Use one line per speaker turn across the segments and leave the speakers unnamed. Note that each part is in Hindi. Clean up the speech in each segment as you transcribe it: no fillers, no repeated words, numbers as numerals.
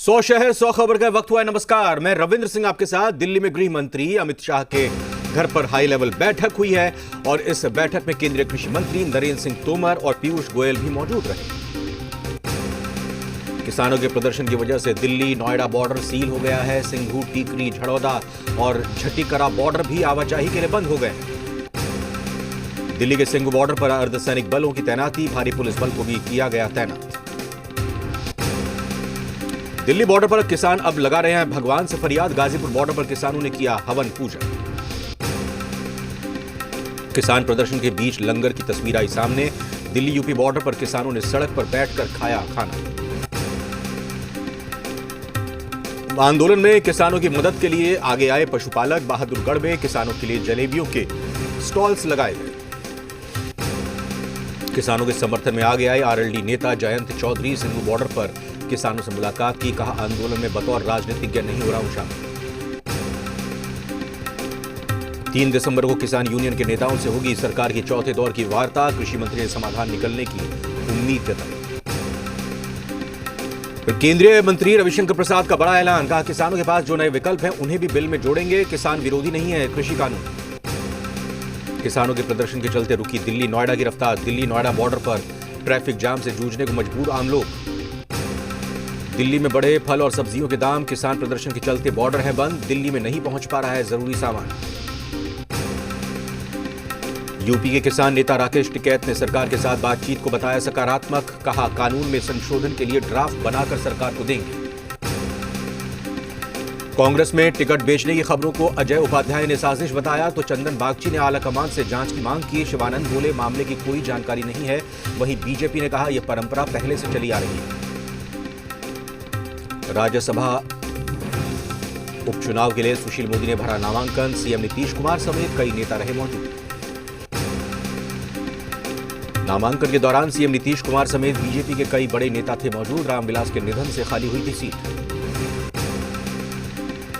100 शहर 100 खबर का वक्त हुआ है। नमस्कार, मैं रविंद्र सिंह आपके साथ। दिल्ली में गृह मंत्री अमित शाह के घर पर हाई लेवल बैठक हुई है और इस बैठक में केंद्रीय कृषि मंत्री नरेंद्र सिंह तोमर और पीयूष गोयल भी मौजूद रहे। किसानों के प्रदर्शन की वजह से दिल्ली नोएडा बॉर्डर सील हो गया है। सिंघू, टीकरी, झड़ौदा और झटिकरा बॉर्डर भी आवाजाही के लिए बंद हो गए हैं। दिल्ली के सिंघू बॉर्डर पर अर्धसैनिक बलों की तैनाती, भारी पुलिस बल को भी किया गया तैनात। दिल्ली बॉर्डर पर किसान अब लगा रहे हैं भगवान से फरियाद। गाजीपुर बॉर्डर पर किसानों ने किया हवन पूजन। किसान प्रदर्शन के बीच लंगर की तस्वीर आई सामने। दिल्ली यूपी बॉर्डर पर किसानों ने सड़क पर बैठकर खाया खाना। आंदोलन में किसानों की मदद के लिए आगे आए पशुपालक। बहादुरगढ़ में किसानों के लिए जलेबियों के स्टॉल्स लगाए गए। किसानों के समर्थन में आगे आए आरएलडी नेता जयंत चौधरी। सिंघू बॉर्डर पर किसानों से मुलाकात की, कहा आंदोलन में बतौर राजनीतिज्ञ नहीं हो रहा हूं शामिल। 3 दिसंबर को किसान यूनियन के नेताओं से होगी सरकार की चौथे दौर की वार्ता। कृषि मंत्री ने समाधान निकलने की उम्मीद जताई। केंद्रीय मंत्री रविशंकर प्रसाद का बड़ा ऐलान, कहा किसानों के पास जो नए विकल्प हैं उन्हें भी बिल में जोड़ेंगे। किसान विरोधी नहीं है कृषि कानून। किसानों के प्रदर्शन के चलते रुकी दिल्ली नोएडा की रफ्तार। दिल्ली नोएडा बॉर्डर पर ट्रैफिक जाम से जूझने को मजबूर आम लोग। दिल्ली में बढ़े फल और सब्जियों के दाम। किसान प्रदर्शन के चलते बॉर्डर है बंद। दिल्ली में नहीं पहुंच पा रहा है जरूरी सामान। यूपी के किसान नेता राकेश टिकैत ने सरकार के साथ बातचीत को बताया सकारात्मक। कहा कानून में संशोधन के लिए ड्राफ्ट बनाकर सरकार को देंगे। कांग्रेस में टिकट बेचने की खबरों को अजय उपाध्याय ने साजिश बताया तो चंदन बागची ने आलाकमान से जांच की मांग की। शिवानंद बोले मामले की कोई जानकारी नहीं है। वहीं बीजेपी ने कहा यह परंपरा पहले से चली आ रही है। राज्यसभा उपचुनाव के लिए सुशील मोदी ने भरा नामांकन। सीएम नीतीश कुमार समेत कई नेता रहे मौजूद। नामांकन के दौरान सीएम नीतीश कुमार समेत बीजेपी के कई बड़े नेता थे मौजूद। रामविलास के निधन से खाली हुई थी सीट।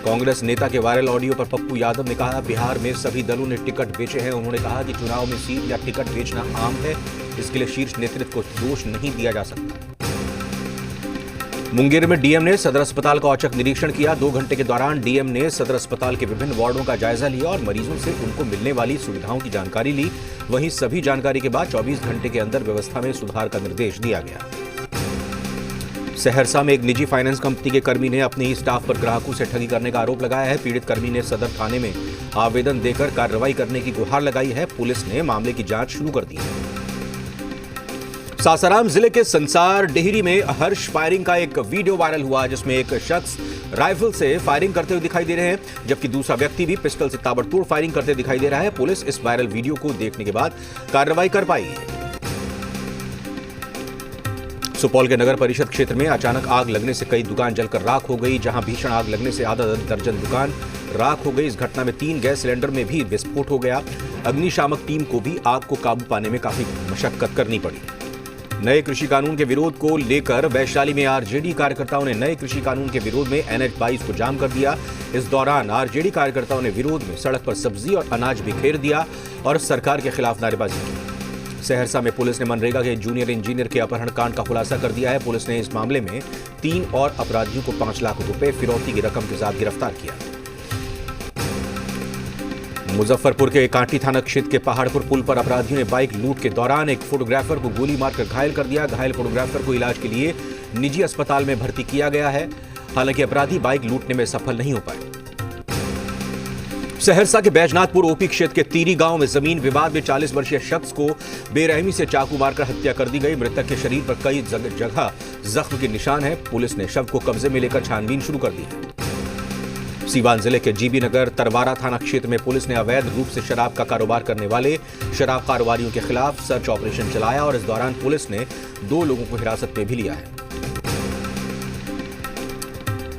कांग्रेस नेता के वायरल ऑडियो पर पप्पू यादव ने कहा बिहार में सभी दलों ने टिकट बेचे हैं। उन्होंने कहा कि चुनाव में सीट या टिकट बेचना आम है, इसके लिए शीर्ष नेतृत्व को दोष नहीं दिया जा सकता। मुंगेर में डीएम ने सदर अस्पताल का औचक निरीक्षण किया। 2 घंटे के दौरान डीएम ने सदर अस्पताल के विभिन्न वार्डों का जायजा लिया और मरीजों से उनको मिलने वाली सुविधाओं की जानकारी ली। वहीं सभी जानकारी के बाद 24 घंटे के अंदर व्यवस्था में सुधार का निर्देश दिया गया। सहरसा में एक निजी फाइनेंस कंपनी के कर्मी ने अपने ही स्टाफ पर ग्राहकों से ठगी करने का आरोप लगाया है। पीड़ित कर्मी ने सदर थाने में आवेदन देकर कार्रवाई करने की गुहार लगाई है। पुलिस ने मामले की जांच शुरू कर दी है। सासाराम जिले के संसार डेहरी में हर्ष फायरिंग का एक वीडियो वायरल हुआ जिसमें एक शख्स राइफल से फायरिंग करते हुए दिखाई दे रहे हैं, जबकि दूसरा व्यक्ति भी पिस्टल से ताबड़तोड़ फायरिंग करते दिखाई दे रहा है। पुलिस इस वायरल वीडियो को देखने के बाद कार्रवाई कर पाई है। सुपौल के नगर परिषद क्षेत्र में अचानक आग लगने से कई दुकान जलकर राख हो गई। जहां भीषण आग लगने से आधा दर्जन दुकान राख हो गई। इस घटना में 3 गैस सिलेंडर में भी विस्फोट हो गया। अग्निशामक टीम को भी आग को काबू पाने में काफी मशक्कत करनी पड़ी। नए कृषि कानून के विरोध को लेकर वैशाली में आरजेडी कार्यकर्ताओं ने नए कृषि कानून के विरोध में NH 22 को जाम कर दिया। इस दौरान आरजेडी कार्यकर्ताओं ने विरोध में सड़क पर सब्जी और अनाज बिखेर दिया और सरकार के खिलाफ नारेबाजी की। सहरसा में पुलिस ने मनरेगा के जूनियर इंजीनियर के अपहरण कांड का खुलासा कर दिया है। पुलिस ने इस मामले में 3 और अपराधियों को 5 लाख रुपए फिरौती की रकम के साथ गिरफ्तार किया। मुजफ्फरपुर के कांटी थाना क्षेत्र के पहाड़पुर पुल पर अपराधियों ने बाइक लूट के दौरान एक फोटोग्राफर को गोली मारकर घायल कर दिया। घायल फोटोग्राफर को इलाज के लिए निजी अस्पताल में भर्ती किया गया है। हालांकि अपराधी बाइक लूटने में सफल नहीं हो पाए। सहरसा के बैजनाथपुर ओपी क्षेत्र के तीरी गांव में जमीन विवाद में 40 वर्षीय शख्स को बेरहमी से चाकू मारकर हत्या कर दी गई। मृतक के शरीर पर कई जगह जख्म के निशान है। पुलिस ने शव को कब्जे में लेकर छानबीन शुरू कर दी है। सीवान जिले के जीबी नगर तरवारा थाना क्षेत्र में पुलिस ने अवैध रूप से शराब का कारोबार करने वाले शराब कारोबारियों के खिलाफ सर्च ऑपरेशन चलाया और इस दौरान पुलिस ने 2 लोगों को हिरासत में भी लिया है।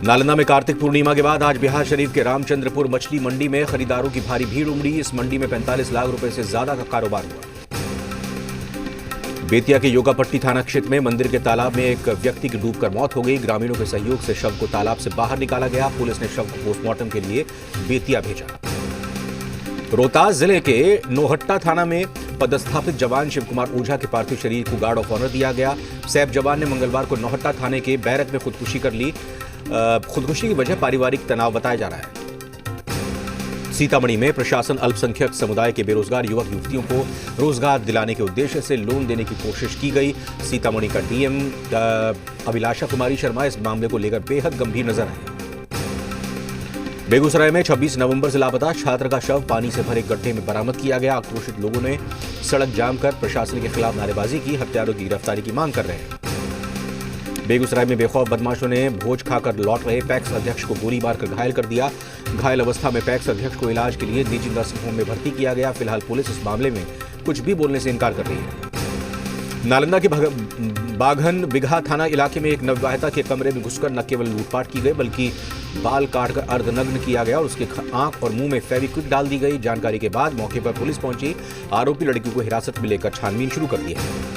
नालंदा में कार्तिक पूर्णिमा के बाद आज बिहार शरीफ के रामचंद्रपुर मछली मंडी में खरीदारों की भारी भीड़ उमड़ी। इस मंडी में 45 लाख रुपए से ज्यादा का कारोबार हुआ। बेतिया के योगापट्टी थाना क्षेत्र में मंदिर के तालाब में एक व्यक्ति की डूबकर मौत हो गई। ग्रामीणों के सहयोग से शव को तालाब से बाहर निकाला गया। पुलिस ने शव को पोस्टमार्टम के लिए बेतिया भेजा। रोहतास जिले के नोहट्टा थाना में पदस्थापित जवान शिव कुमार ओझा के पार्थिव शरीर को गार्ड ऑफ ऑनर दिया गया। सैप जवान ने मंगलवार को नोहट्टा थाने के बैरक में खुदकुशी कर ली। खुदकुशी की वजह पारिवारिक तनाव बताया जा रहा है। सीतामढ़ी में प्रशासन अल्पसंख्यक समुदाय के बेरोजगार युवक युवतियों को रोजगार दिलाने के उद्देश्य से लोन देने की कोशिश की गई। सीतामढ़ी का डीएम अभिलाषा कुमारी शर्मा इस मामले को लेकर बेहद गंभीर नजर आई। बेगूसराय में 26 नवंबर से लापता छात्र का शव पानी से भरे गड्ढे में बरामद किया गया। आक्रोशित लोगों ने सड़क जाम कर प्रशासन के खिलाफ नारेबाजी की। हत्यारों की गिरफ्तारी की मांग कर रहे हैं। बेगूसराय में बेखौफ बदमाशों ने भोज खाकर लौट रहे पैक्स अध्यक्ष को गोली मारकर घायल कर दिया। घायल अवस्था में पैक्स अध्यक्ष को इलाज के लिए निजी नर्सिंग होम में भर्ती किया गया। फिलहाल पुलिस इस मामले में कुछ भी बोलने से इनकार कर रही है। नालंदा के बाघन बिघा थाना इलाके में एक नवविवाहिता के कमरे में घुसकर न केवल लूटपाट की गई बल्कि बाल काटकर अर्धनग्न किया गया और उसके आंख और मुंह में फेविक्विक डाल दी गई। जानकारी के बाद मौके पर पुलिस पहुंची। आरोपी लड़की को हिरासत में लेकर छानबीन शुरू कर दी है।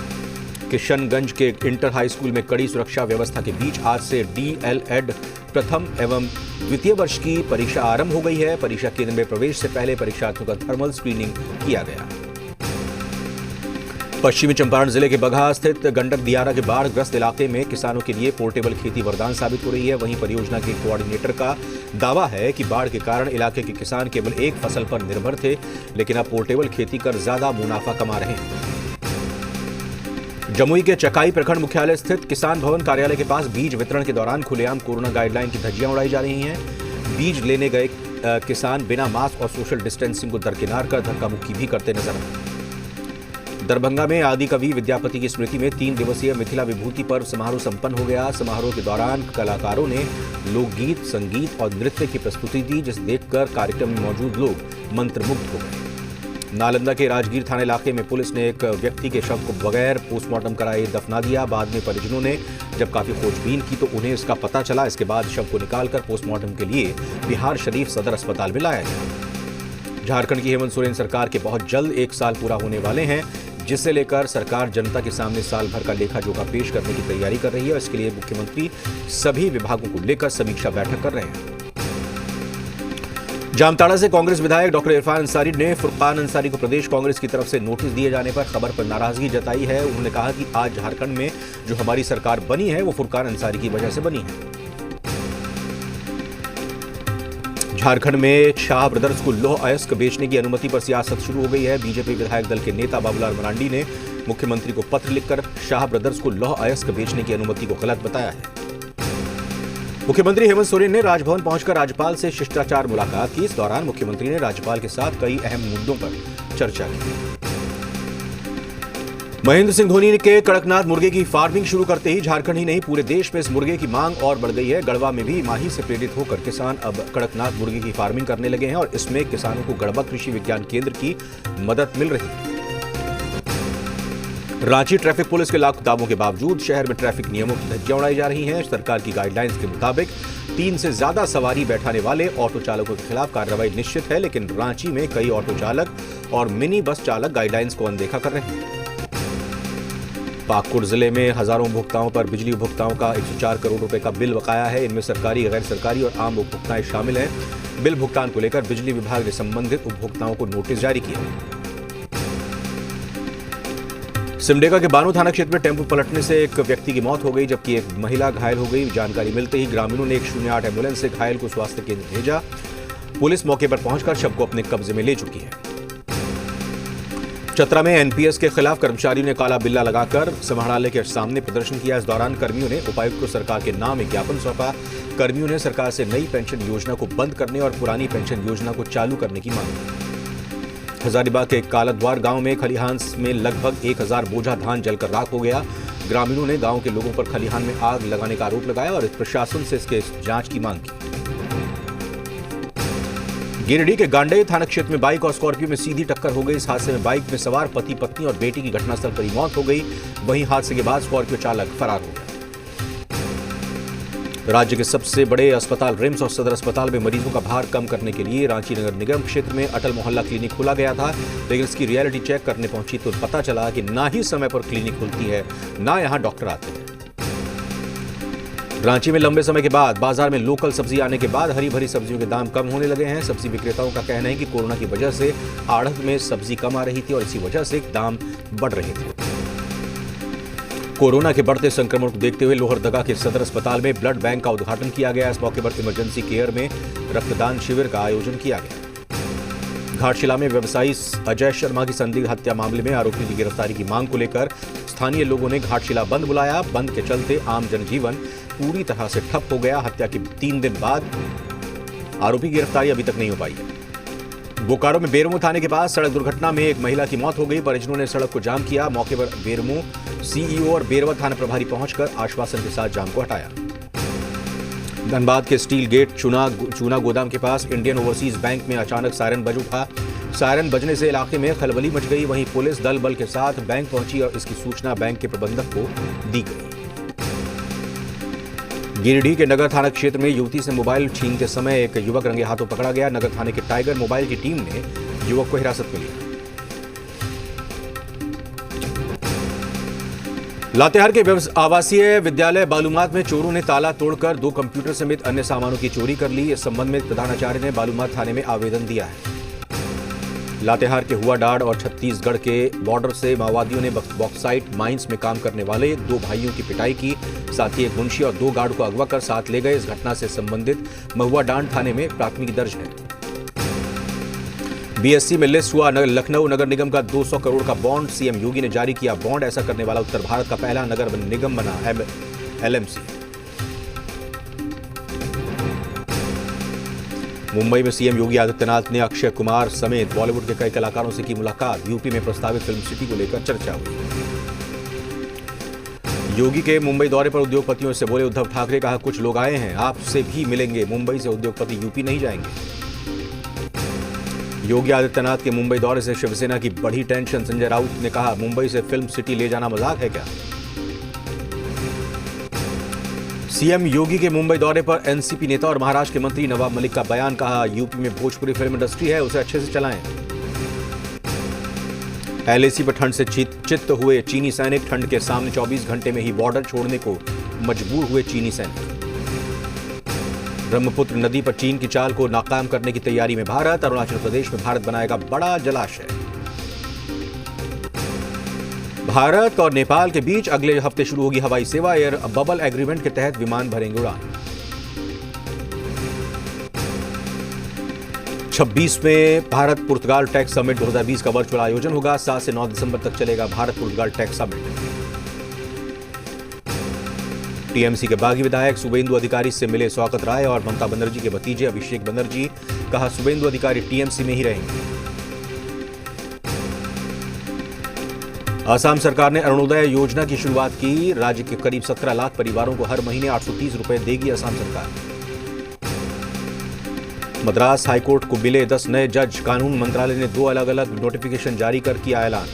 किशनगंज के इंटर हाई स्कूल में कड़ी सुरक्षा व्यवस्था के बीच आज से डीएलएड प्रथम एवं द्वितीय वर्ष की परीक्षा आरंभ हो गई है। परीक्षा केंद्र में प्रवेश से पहले परीक्षार्थियों का थर्मल स्क्रीनिंग किया गया। पश्चिमी चंपारण जिले के बगहा स्थित गंडक दियारा के बाढ़ग्रस्त इलाके में किसानों के लिए पोर्टेबल खेती वरदान साबित हो रही है। वहीं परियोजना के कोऑर्डिनेटर का दावा है कि बाढ़ के कारण इलाके के किसान केवल एक फसल पर निर्भर थे, लेकिन अब पोर्टेबल खेती कर ज्यादा मुनाफा कमा रहे हैं। जमुई के चकाई प्रखंड मुख्यालय स्थित किसान भवन कार्यालय के पास बीज वितरण के दौरान खुलेआम कोरोना गाइडलाइन की धज्जियां उड़ाई जा रही हैं। बीज लेने गए किसान बिना मास्क और सोशल डिस्टेंसिंग को दरकिनार कर धक्का मुक्की भी करते नजर आए। दरभंगा में आदि कवि विद्यापति की स्मृति में 3 दिवसीय मिथिला विभूति पर्व समारोह संपन्न हो गया। समारोह के दौरान कलाकारों ने लोकगीत, संगीत और नृत्य की प्रस्तुति दी, जिसे देखकर कार्यक्रम में मौजूद लोग मंत्रमुग्ध हो गए। नालंदा के राजगीर थाना इलाके में पुलिस ने एक व्यक्ति के शव को बगैर पोस्टमार्टम कराए दफना दिया। बाद में परिजनों ने जब काफी खोजबीन की तो उन्हें इसका पता चला। इसके बाद शव को निकालकर पोस्टमार्टम के लिए बिहार शरीफ सदर अस्पताल में लाया गया। झारखंड की हेमंत सोरेन सरकार के बहुत जल्द 1 साल पूरा होने वाले हैं, जिसे लेकर सरकार जनता के सामने साल भर का लेखा जोखा पेश करने की तैयारी कर रही है। इसके लिए मुख्यमंत्री सभी विभागों को लेकर समीक्षा बैठक कर रहे हैं। जामताड़ा से कांग्रेस विधायक डॉक्टर इरफान अंसारी ने फुरकान अंसारी को प्रदेश कांग्रेस की तरफ से नोटिस दिए जाने पर खबर पर नाराजगी जताई है। उन्होंने कहा कि आज झारखंड में जो हमारी सरकार बनी है वो फुरकान अंसारी की वजह से बनी है। झारखंड में शाह ब्रदर्स को लौह अयस्क बेचने की अनुमति पर सियासत शुरू हो गई है। बीजेपी विधायक दल के नेता बाबूलाल मरांडी ने मुख्यमंत्री को पत्र लिखकर शाह ब्रदर्स को लौह अयस्क बेचने की अनुमति को गलत बताया है। मुख्यमंत्री हेमंत सोरेन ने राजभवन पहुंचकर राज्यपाल से शिष्टाचार मुलाकात की। इस दौरान मुख्यमंत्री ने राज्यपाल के साथ कई अहम मुद्दों पर चर्चा की। महेंद्र सिंह धोनी के कड़कनाथ मुर्गे की फार्मिंग शुरू करते ही झारखंड ही नहीं पूरे देश में इस मुर्गे की मांग और बढ़ गई है। गढ़वा में भी माही से प्रेरित होकर किसान अब कड़कनाथ मुर्गे की फार्मिंग करने लगे हैं और इसमें किसानों को गढ़वा कृषि विज्ञान केंद्र की मदद मिल रही है। रांची ट्रैफिक पुलिस के लाख दावों के बावजूद शहर में ट्रैफिक नियमों की धज्जियां उड़ाई जा रही हैं। सरकार की गाइडलाइंस के मुताबिक 3 से ज्यादा सवारी बैठाने वाले ऑटो चालकों के खिलाफ कार्रवाई निश्चित है, लेकिन रांची में कई ऑटो चालक और मिनी बस चालक गाइडलाइंस को अनदेखा कर रहे हैं। पाकुड़ जिले में हजारों उपभोक्ताओं पर बिजली उपभोक्ताओं का 104 करोड़ रुपए का बिल बकाया है। इनमें सरकारी, गैर सरकारी और आम उपभोक्ताएं शामिल हैं। बिल भुगतान को लेकर बिजली विभाग ने संबंधित उपभोक्ताओं को नोटिस जारी किया। सिमडेगा के बानो थाना क्षेत्र में टेंपो पलटने से एक व्यक्ति की मौत हो गई, जबकि एक महिला घायल हो गई। जानकारी मिलते ही ग्रामीणों ने 108 एम्बुलेंस से घायल को स्वास्थ्य केंद्र भेजा। पुलिस मौके पर पहुंचकर शव को अपने कब्जे में ले चुकी है। चतरा में एनपीएस के खिलाफ कर्मचारियों ने काला बिल्ला लगाकर समाहरणालय के सामने प्रदर्शन किया। इस दौरान कर्मियों ने उपायुक्त को सरकार के नाम एक ज्ञापन सौंपा। कर्मियों ने सरकार से नई पेंशन योजना को बंद करने और पुरानी पेंशन योजना को चालू करने की मांग की। हजारीबाग के कालाद्वार गांव में खलिहान में लगभग 1000 बोझा धान जलकर राख हो गया। ग्रामीणों ने गांव के लोगों पर खलिहान में आग लगाने का आरोप लगाया और प्रशासन से इसके जांच की मांग की। गिरिडीह के गांडेय थाना क्षेत्र में बाइक और स्कॉर्पियो में सीधी टक्कर हो गई। इस हादसे में बाइक में सवार पति पत्नी और बेटी की घटनास्थल पर ही मौत हो गई। वहीं हादसे के बाद स्कॉर्पियो चालक फरार हो गया। राज्य के सबसे बड़े अस्पताल रिम्स और सदर अस्पताल में मरीजों का भार कम करने के लिए रांची नगर निगम क्षेत्र में अटल मोहल्ला क्लिनिक खोला गया था, लेकिन इसकी रियलिटी चेक करने पहुंची तो पता चला कि ना ही समय पर क्लिनिक खुलती है, ना यहां डॉक्टर आते हैं। रांची में लंबे समय के बाद बाजार में लोकल सब्जी आने के बाद हरी भरी सब्जियों के दाम कम होने लगे हैं। सब्जी विक्रेताओं का कहना है कि कोरोना की वजह से आढ़त में सब्जी कम आ रही थी और इसी वजह से दाम बढ़ रहे थे। कोरोना के बढ़ते संक्रमण को देखते हुए लोहरदगा के सदर अस्पताल में ब्लड बैंक का उद्घाटन किया गया। इस मौके पर इमरजेंसी केयर में रक्तदान शिविर का आयोजन किया गया। घाटशिला में व्यवसायी अजय शर्मा की संदिग्ध हत्या मामले में आरोपी की गिरफ्तारी की मांग को लेकर स्थानीय लोगों ने घाटशिला बंद बुलाया। बंद के चलते आम जनजीवन पूरी तरह से ठप हो गया। हत्या के 3 दिन बाद आरोपी की गिरफ्तारी अभी तक नहीं हो पाई है। बोकारो में बेरमो थाने के पास सड़क दुर्घटना में एक महिला की मौत हो गई। परिजनों ने सड़क को जाम किया। मौके पर बेरमो सीईओ और बेरवा थाना प्रभारी पहुंचकर आश्वासन के साथ जाम को हटाया। धनबाद के स्टील गेट चूना गोदाम के पास इंडियन ओवरसीज बैंक में अचानक सायरन बज उठा। सायरन बजने से इलाके में खलबली मच गई। वहीं पुलिस दल बल के साथ बैंक पहुंची और इसकी सूचना बैंक के प्रबंधक को दी गई। गिरिडीह के नगर थाना क्षेत्र में युवती से मोबाइल छीनते समय एक युवक रंगे हाथों पकड़ा गया। नगर थाने के टाइगर मोबाइल की टीम ने युवक को हिरासत में लिया। लातेहार के आवासीय विद्यालय बालूमाथ में चोरों ने ताला तोड़कर 2 कंप्यूटर समेत अन्य सामानों की चोरी कर ली। इस संबंध में प्रधानाचार्य ने बालूमाथ थाने में आवेदन दिया है। लातेहार के हुआडांड और छत्तीसगढ़ के बॉर्डर से माओवादियों ने बॉक्साइट माइंस में काम करने वाले 2 भाइयों की पिटाई की। साथ ही एक मुंशी और 2 गार्ड को अगवा कर साथ ले गए। इस घटना से संबंधित महुआडांड थाने में प्राथमिकी दर्ज है। बीएससी में लिस्ट हुआ लखनऊ नगर निगम का 200 करोड़ का बॉन्ड। सीएम योगी ने जारी किया बॉन्ड। ऐसा करने वाला उत्तर भारत का पहला नगर निगम बना एलएमसी। मुंबई में सीएम योगी आदित्यनाथ ने अक्षय कुमार समेत बॉलीवुड के कई कलाकारों से की मुलाकात। यूपी में प्रस्तावित फिल्म सिटी को लेकर चर्चा हुई। योगी के मुंबई दौरे पर उद्योगपतियों से बोले उद्धव ठाकरे, कहा कुछ लोग आए हैं, आपसे भी मिलेंगे। मुंबई से उद्योगपति यूपी नहीं जाएंगे। योगी आदित्यनाथ के मुंबई दौरे से शिवसेना की बढ़ी टेंशन। संजय राउत ने कहा मुंबई से फिल्म सिटी ले जाना मजाक है क्या। सीएम योगी के मुंबई दौरे पर एनसीपी नेता और महाराष्ट्र के मंत्री नवाब मलिक का बयान। कहा यूपी में भोजपुरी फिल्म इंडस्ट्री है, उसे अच्छे से चलाएं। एलएसी पर ठंड से चित्त हुए चीनी सैनिक। ठंड के सामने 24 घंटे में ही बॉर्डर छोड़ने को मजबूर हुए चीनी सैनिक। ब्रह्मपुत्र नदी पर चीन की चाल को नाकाम करने की तैयारी में भारत। अरुणाचल प्रदेश में भारत बनाएगा बड़ा जलाशय। भारत और नेपाल के बीच अगले हफ्ते शुरू होगी हवाई सेवा। एयर बबल एग्रीमेंट के तहत विमान भरेंगे उड़ान। 26वें भारत पुर्तगाल टेक समिट 2020 का वर्चुअल आयोजन होगा। 7 से 9 दिसंबर तक चलेगा भारत पुर्तगाल टेक समिट। टीएमसी के बागी विधायक शुभेंदु अधिकारी से मिले शौकत राय और ममता बनर्जी के भतीजे अभिषेक बनर्जी। कहा शुभेंदु अधिकारी टीएमसी में ही रहेंगे। असम सरकार ने अरुणोदय योजना की शुरुआत की। राज्य के करीब 17 लाख परिवारों को हर महीने 830 रुपए देगी असम सरकार। मद्रास हाईकोर्ट को मिले 10 नए जज। कानून मंत्रालय ने 2 अलग अलग नोटिफिकेशन जारी कर किया ऐलान।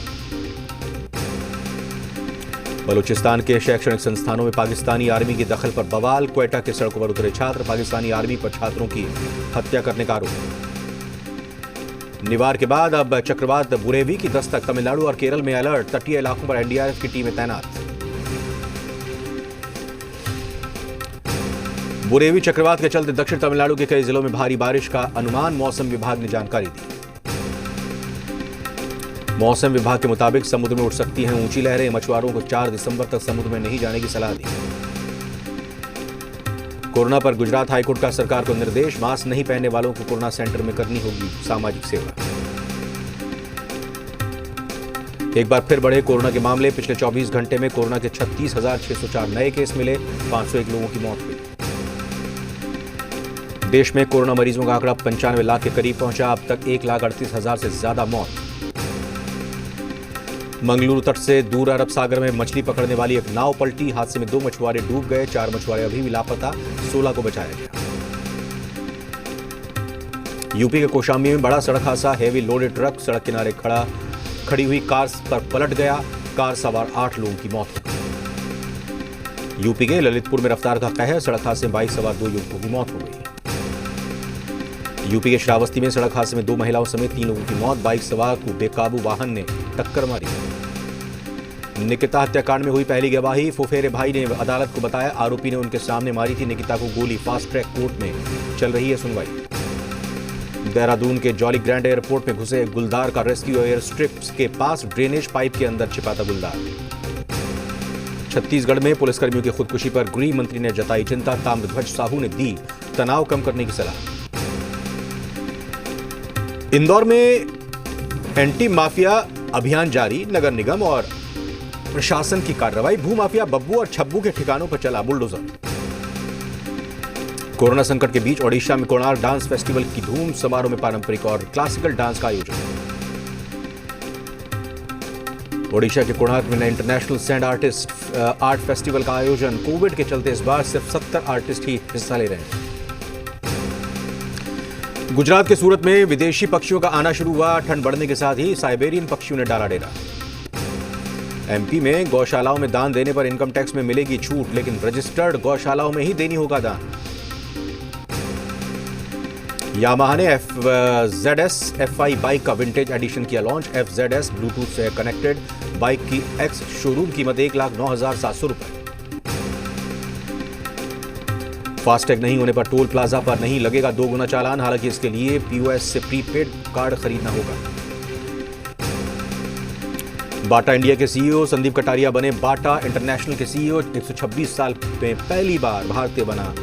बलूचिस्तान के शैक्षणिक संस्थानों में पाकिस्तानी आर्मी की दखल पर बवाल। क्वेटा के सड़कों पर उतरे छात्र। पाकिस्तानी आर्मी पर छात्रों की हत्या करने का आरोप। निवार के बाद अब चक्रवात बुरेवी की दस्तक। तमिलनाडु और केरल में अलर्ट। तटीय इलाकों पर एनडीआरएफ की टीमें तैनात। बुरेवी चक्रवात के चलते दक्षिण तमिलनाडु के कई जिलों में भारी बारिश का अनुमान। मौसम विभाग ने जानकारी दी। मौसम विभाग के मुताबिक समुद्र में उठ सकती हैं ऊंची लहरें। मछुआरों को 4 दिसंबर तक समुद्र में नहीं जाने की सलाह दी। कोरोना पर गुजरात हाईकोर्ट का सरकार को निर्देश। मास्क नहीं पहनने वालों को कोरोना सेंटर में करनी होगी सामाजिक सेवा। एक बार फिर बढ़े कोरोना के मामले। पिछले 24 घंटे में कोरोना के 36,604 नए केस मिले। 501 लोगों की मौत हुई। देश में कोरोना मरीजों का आंकड़ा 95 लाख के करीब पहुंचा। अब तक 1,38,000 से ज्यादा मौत। मंगलुरु तट से दूर अरब सागर में मछली पकड़ने वाली एक नाव पलटी। हादसे में 2 मछुआरे डूब गए। 4 मछुआरे अभी भी लापता। 16 को बचाया गया। यूपी के कौशाम्बी में बड़ा सड़क हादसा। हेवी लोडेड ट्रक सड़क किनारे खड़ी हुई कार पर पलट गया। कार सवार 8 लोगों की मौत हो गई। यूपी के ललितपुर में रफ्तार का कहर। सड़क हादसे में बाइक सवार 2 युवकों की मौत हो गई। यूपी के श्रावस्ती में सड़क हादसे में 2 महिलाओं समेत 3 लोगों की मौत। बाइक सवार को बेकाबू वाहन ने टक्कर मारी। निकिता हत्याकांड में हुई पहली गवाही। फुफेरे भाई ने अदालत को बताया आरोपी ने उनके सामने मारी थी निकिता को गोली। फास्ट ट्रैक कोर्ट में चल रही है सुनवाई। देहरादून के जॉली ग्रैंड एयरपोर्ट में घुसे गुलदार का रेस्क्यू। एयर स्ट्रिप के पास ड्रेनेज पाइप के अंदर छिपा था गुलदार। छत्तीसगढ़ में पुलिसकर्मियों की खुदकुशी पर गृह मंत्री ने जताई चिंता। ताम्रध्वज साहू ने दी तनाव कम करने की सलाह। इंदौर में एंटी माफिया अभियान जारी। नगर निगम और प्रशासन की कार्रवाई। भूमाफिया बब्बू और छब्बू के ठिकानों पर चला बुलडोजर। कोरोना संकट के बीच ओडिशा में कोणार्क डांस फेस्टिवल की धूम। समारोह में पारंपरिक और क्लासिकल डांस का आयोजन। ओडिशा के कोणार्क में इंटरनेशनल सैंड आर्ट फेस्टिवल का आयोजन। कोविड के चलते इस बार सिर्फ 70 आर्टिस्ट ही हिस्सा ले रहे हैं। गुजरात के सूरत में विदेशी पक्षियों का आना शुरू हुआ। ठंड बढ़ने के साथ ही साइबेरियन पक्षियों ने डाला डेरा। एमपी में गौशालाओं में दान देने पर इनकम टैक्स में मिलेगी छूट, लेकिन रजिस्टर्ड गौशालाओं में ही देनी होगा दान। यामाहा ने FZS FI बाइक का विंटेज एडिशन किया लॉन्च। FZS ब्लूटूथ से कनेक्टेड बाइक की एक्स शोरूम कीमत 1,09,700 रुपए। फास्टैग नहीं होने पर टोल प्लाजा पर नहीं लगेगा 2 गुना चालान। हालांकि इसके लिए POS से प्रीपेड कार्ड खरीदना होगा। बाटा इंडिया के CEO संदीप कटारिया बने बाटा इंटरनेशनल के CEO। 126 साल में पहली बार भारतीय बना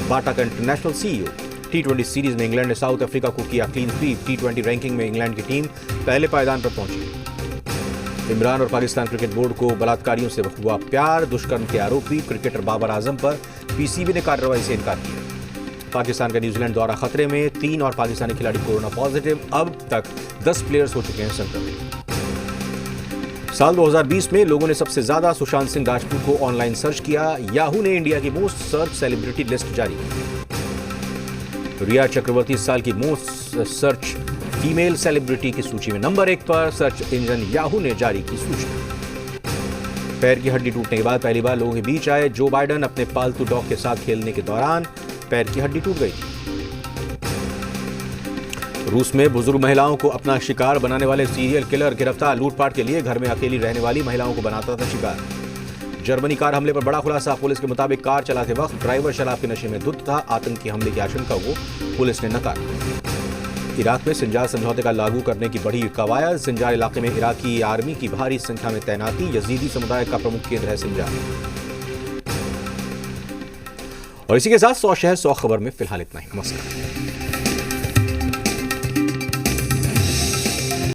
बाटा का इंटरनेशनल CEO। T20 सीरीज में इंग्लैंड ने साउथ अफ्रीका को किया क्लीन स्वीप। T20 रैंकिंग में इंग्लैंड की टीम पहले पायदान पर पहुंची। इमरान और पाकिस्तान क्रिकेट बोर्ड को बलात्कारियों से हुआ प्यार। दुष्कर्म के आरोपी क्रिकेटर बाबर आजम पर PCB ने कार्रवाई से इनकार किया। पाकिस्तान का न्यूजीलैंड दौरा खतरे में। 3 और पाकिस्तानी खिलाड़ी कोरोना पॉजिटिव। अब तक 10 प्लेयर्स हो चुके हैं संक्रमित। साल 2020 में लोगों ने सबसे ज्यादा सुशांत सिंह राजपूत को ऑनलाइन सर्च किया। याहू ने इंडिया की मोस्ट सर्च सेलिब्रिटी लिस्ट जारी की। रिया चक्रवर्ती इस साल की मोस्ट सर्च फीमेल सेलिब्रिटी की सूची में नंबर 1 पर। सर्च इंजन याहू ने जारी की सूचना। पैर की हड्डी टूटने के बाद पहली बार लोगों के बीच आए जो बाइडन। अपने पालतू डॉग के साथ खेलने के दौरान पैर की हड्डी टूट गई थी। रूस में बुजुर्ग महिलाओं को अपना शिकार बनाने वाले सीरियल किलर गिरफ्तार। लूटपाट के लिए घर में अकेली रहने वाली महिलाओं को बनाता था शिकार। जर्मनी कार हमले पर बड़ा खुलासा। पुलिस के मुताबिक कार चलाते वक्त ड्राइवर शराब के नशे में धुत था। आतंकी हमले की आशंका को पुलिस ने नकारा। इराक में सिंजार समझौते का लागू करने की बढ़ी कवायद। सिंजार इलाके में इराकी आर्मी की भारी संख्या में तैनाती। यजीदी समुदाय का प्रमुख केंद्र है सिंजार। और इसी के साथ 100 शहर 100 खबर में फिलहाल इतना ही। नमस्कार।